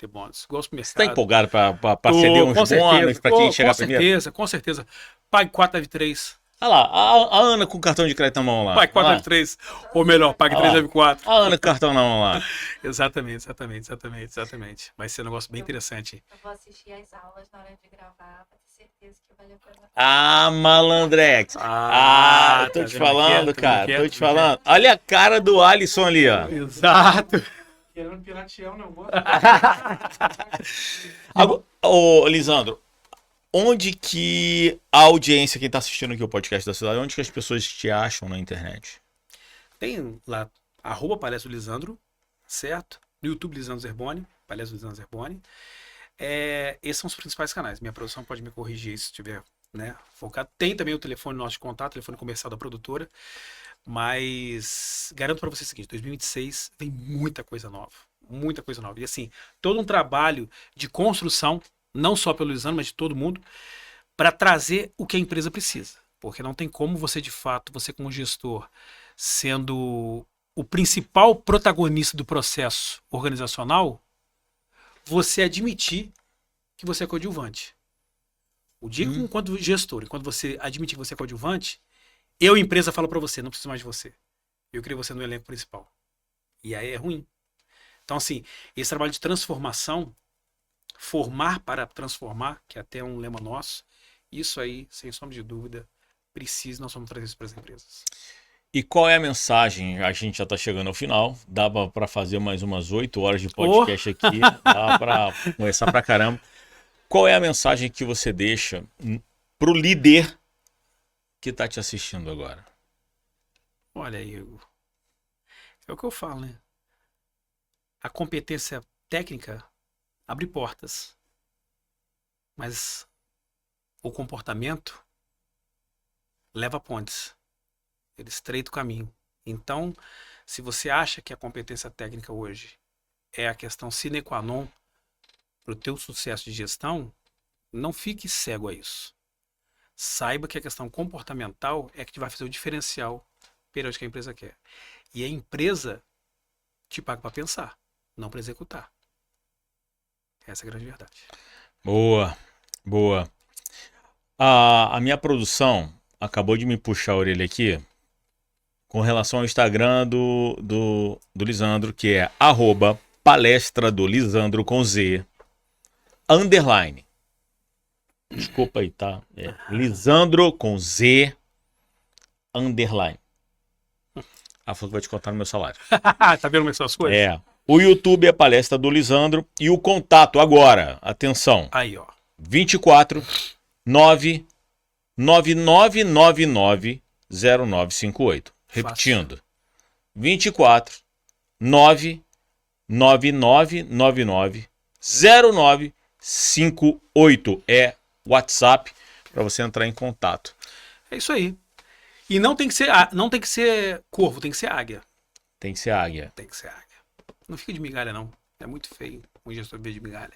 bônus. Gosto do Você tá mercado. empolgado pra ceder uns bônus pra quem chegar primeiro? Com certeza. Pague 4, deve 3. Olha lá, a Ana com o cartão de crédito na mão lá. Pague 4, Olha deve 3. Ou melhor, pague 3, deve 4. lá. A Ana com o cartão na mão lá. Exatamente. Vai ser um negócio bem interessante. Eu vou assistir às aulas na hora de gravar, pra ter certeza que vale a pena. Ah, malandrex. Tô tá te vendo? falando, Quieto, cara. quieto, Tô te falando. Olha a cara do Alisson ali, ó. Exato. Querendo piratear o negócio. Ô, Lisandro, onde que a audiência, quem tá assistindo aqui o podcast da cidade, onde que as pessoas te acham na internet? Tem lá, @Palestra do Lisandro, certo? No YouTube, Lisandro Zerboni, Palestra do Lisandro Zerboni. Esses são os principais canais. Minha produção pode me corrigir se estiver, né, focado. Tem também o telefone nosso de contato, telefone comercial da produtora. Mas garanto para você o seguinte: 2026 vem muita coisa nova. Muita coisa nova. E assim, todo um trabalho de construção, não só pelo Lisandro, mas de todo mundo, para trazer o que a empresa precisa. Porque não tem como você, de fato, você como gestor, sendo o principal protagonista do processo organizacional, você admitir que você é coadjuvante. O dia que, enquanto gestor, enquanto você admitir que você é coadjuvante, eu, empresa, falo para você, não preciso mais de você. Eu queria você no elenco principal. E aí é ruim. Então, assim, esse trabalho de transformação, formar para transformar, que é até um lema nosso, isso aí, sem sombra de dúvida, nós vamos trazer isso para as empresas. E qual é a mensagem? A gente já tá chegando ao final. Dá pra fazer mais umas 8 horas de podcast aqui. Dá pra conversar pra caramba. Qual é a mensagem que você deixa pro líder que tá te assistindo agora? Olha aí, Igor. É o que eu falo, né? A competência técnica abre portas. Mas o comportamento leva pontes. Ele estreita o caminho. Então, se você acha que a competência técnica hoje é a questão sine qua non para o teu sucesso de gestão, não fique cego a isso. Saiba que a questão comportamental é que te vai fazer o diferencial perante o que a empresa quer. E a empresa te paga para pensar, não para executar. Essa é a grande verdade. Boa, boa. A minha produção acabou de me puxar a orelha aqui com relação ao Instagram do Lisandro, que é @palestra do Lisandro com Z, _. Desculpa aí, tá? É Lisandro com Z, _. Ela falou que vai te contar no meu salário. Tá vendo como são as coisas? É. O YouTube é Palestra do Lisandro e o contato agora, atenção, Aí, ó. 24 99999 0958. Repetindo. 24 99999 0958 é WhatsApp para você entrar em contato. É isso aí. E não tem que ser corvo, tem que ser águia. Tem que ser águia. Tem que ser águia. Não fica de migalha, não. É muito feio um gestor de migalha.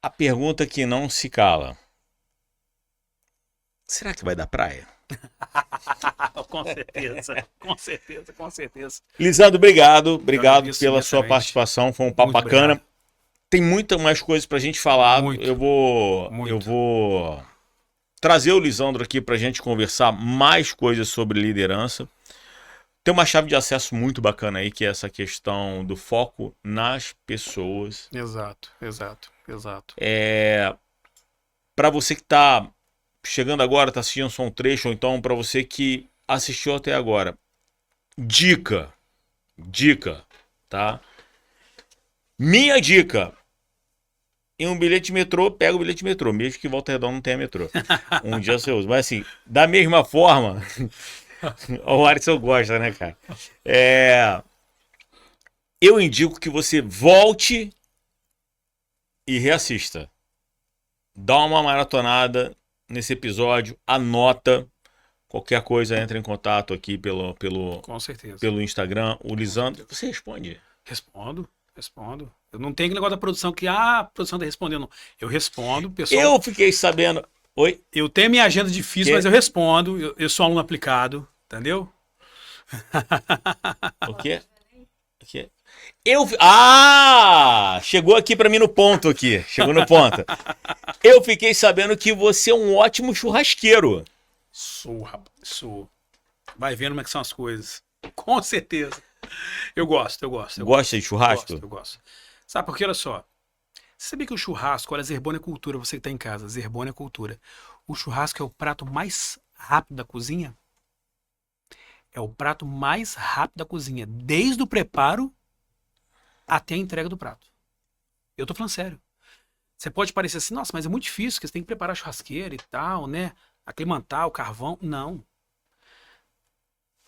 A pergunta que não se cala. Será que vai dar praia? Com certeza, com certeza, com certeza. Lisandro, obrigado. Obrigado agradeço pela sua imensamente. participação. Foi um papo Muito bacana. obrigado. Tem muitas mais coisas pra gente falar. Muito. Eu vou trazer o Lisandro aqui pra gente conversar mais coisas sobre liderança. Tem uma chave de acesso muito bacana aí, que é essa questão do foco nas pessoas. Exato, exato, exato. Para você que tá chegando agora, tá assistindo só um trecho, ou então para você que assistiu até agora. Dica, tá? Minha dica. Em um bilhete de metrô, pega o bilhete de metrô, mesmo que Volta Redonda não tenha metrô. Um dia você usa. Mas assim, da mesma forma, o Alisson gosta, né, cara? Eu indico que você volte e reassista. Dá uma maratonada nesse episódio, anota. Qualquer coisa, entra em contato aqui Com certeza. pelo Instagram. O Lisandro, você responde? Respondo. Eu não tenho aquele negócio da produção que a produção tá respondendo. Eu respondo, pessoal. Eu fiquei sabendo. Oi? Eu tenho minha agenda difícil, Que? mas eu respondo. Eu sou aluno aplicado, entendeu? O quê? Chegou aqui pra mim no ponto aqui. Chegou no ponto. Eu fiquei sabendo que você é um ótimo churrasqueiro. Sou, rapaz, sou. Vai vendo como é que são as coisas. Com certeza. Eu gosto. Gosta de churrasco? Eu gosto. Sabe por quê? Olha só. Você sabia que o churrasco, olha, Zerboni é cultura, você que tá em casa, Zerboni é cultura. O churrasco é o prato mais rápido da cozinha? É o prato mais rápido da cozinha, desde o preparo até a entrega do prato. Eu tô falando sério. Você pode parecer assim, nossa, mas é muito difícil, porque você tem que preparar a churrasqueira e tal, né? Aclimatar o carvão. Não.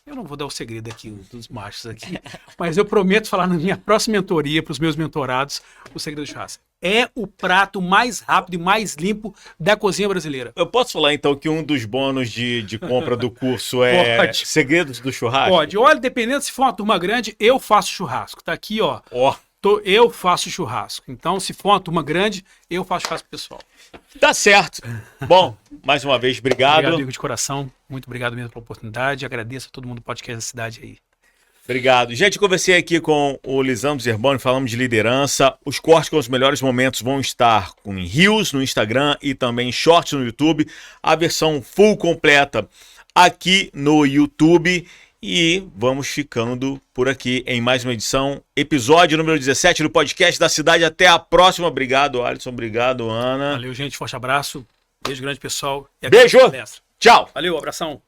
Eu não vou dar o segredo aqui dos machos aqui, mas eu prometo falar na minha próxima mentoria para os meus mentorados o segredo do churrasco. É o prato mais rápido e mais limpo da cozinha brasileira. Eu posso falar então que um dos bônus de compra do curso é Pode. Segredos do Churrasco? Pode. Olha, dependendo se for uma turma grande, eu faço churrasco. Tá aqui, ó. Ó, Eu faço churrasco. Então, se for uma turma grande, eu faço churrasco pro pessoal. tá certo. Bom, mais uma vez, obrigado. Obrigado, amigo de coração. Muito obrigado mesmo pela oportunidade. Agradeço a todo mundo do podcast da cidade aí. Obrigado. Gente, eu conversei aqui com o Lisandro Zerboni, falamos de liderança. Os cortes com os melhores momentos vão estar em Reels no Instagram e também em Shorts no YouTube. A versão full completa aqui no YouTube. E vamos ficando por aqui em mais uma edição, episódio número 17 do podcast da cidade. Até a próxima. Obrigado, Alisson. Obrigado, Ana. Valeu, gente. Forte abraço. Beijo grande, pessoal. E Beijo. até a palestra. Tchau. Valeu, abração.